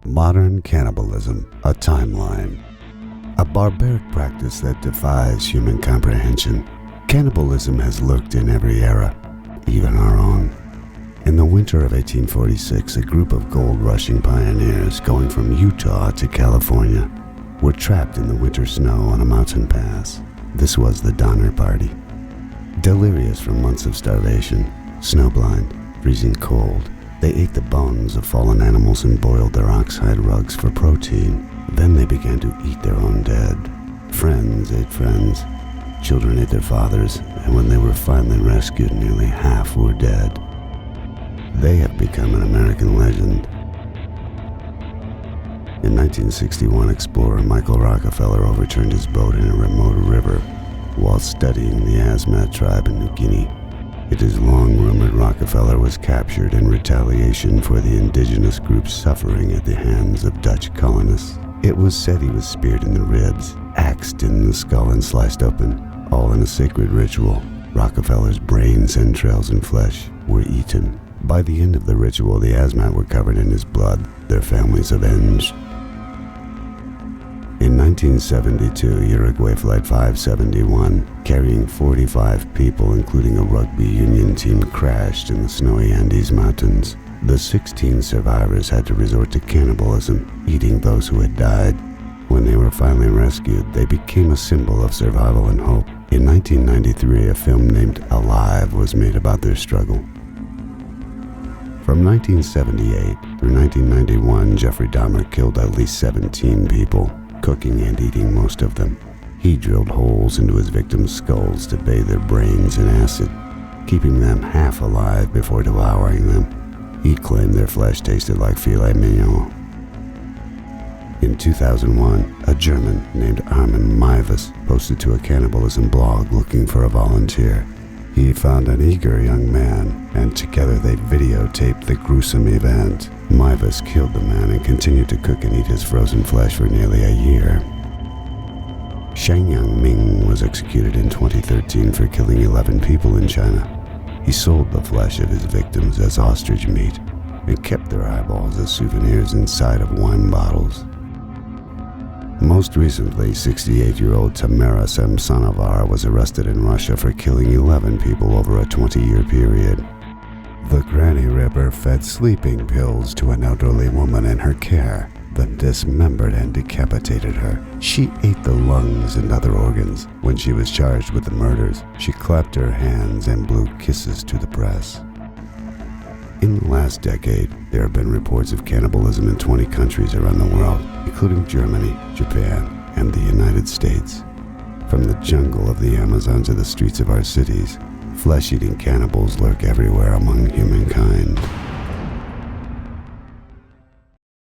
Modern cannibalism, a timeline. A barbaric practice that defies human comprehension. Cannibalism has lurked in every era, even our own. In the winter of 1846, a group of gold-rushing pioneers going from Utah to California were trapped in the winter snow on a mountain pass. This was the Donner Party. Delirious from months of starvation, snowblind, freezing cold, they ate the bones of fallen animals and boiled their oxhide rugs for protein. Then they began to eat their own dead. Friends ate friends. Children ate their fathers, and when they were finally rescued, nearly half were dead. They have become an American legend. In 1961, explorer Michael Rockefeller overturned his boat in a remote river while studying the Asmat tribe in New Guinea. It is long rumored Rockefeller was captured in retaliation for the indigenous group's suffering at the hands of Dutch colonists. It was said he was speared in the ribs, axed in the skull and sliced open, all in a sacred ritual. Rockefeller's brains, entrails, and flesh were eaten. By the end of the ritual, the Asmat were covered in his blood, their families avenged. In 1972, Uruguay Flight 571, carrying 45 people, including a rugby union team, crashed in the snowy Andes Mountains. The 16 survivors had to resort to cannibalism, eating those who had died. When they were finally rescued, they became a symbol of survival and hope. In 1993, a film named Alive was made about their struggle. From 1978 through 1991, Jeffrey Dahmer killed at least 17 people, cooking and eating most of them. He drilled holes into his victims' skulls to bathe their brains in acid, keeping them half alive before devouring them. He claimed their flesh tasted like filet mignon. In 2001, a German named Armin Meiwes posted to a cannibalism blog looking for a volunteer. He found an eager young man, and together they videotaped the gruesome event. Meiwes killed the man and continued to cook and eat his frozen flesh for nearly a year. Shangyang Ming was executed in 2013 for killing 11 people in China. He sold the flesh of his victims as ostrich meat and kept their eyeballs as souvenirs inside of wine bottles. Most recently, 68-year-old Tamara Samsonovar was arrested in Russia for killing 11 people over a 20-year period. The Granny Ripper fed sleeping pills to an elderly woman in her care, then dismembered and decapitated her. She ate the lungs and other organs. When she was charged with the murders, she clapped her hands and blew kisses to the press. In the last decade, there have been reports of cannibalism in 20 countries around the world, including Germany, Japan, and the United States. From the jungle of the Amazon to the streets of our cities, flesh-eating cannibals lurk everywhere among humans.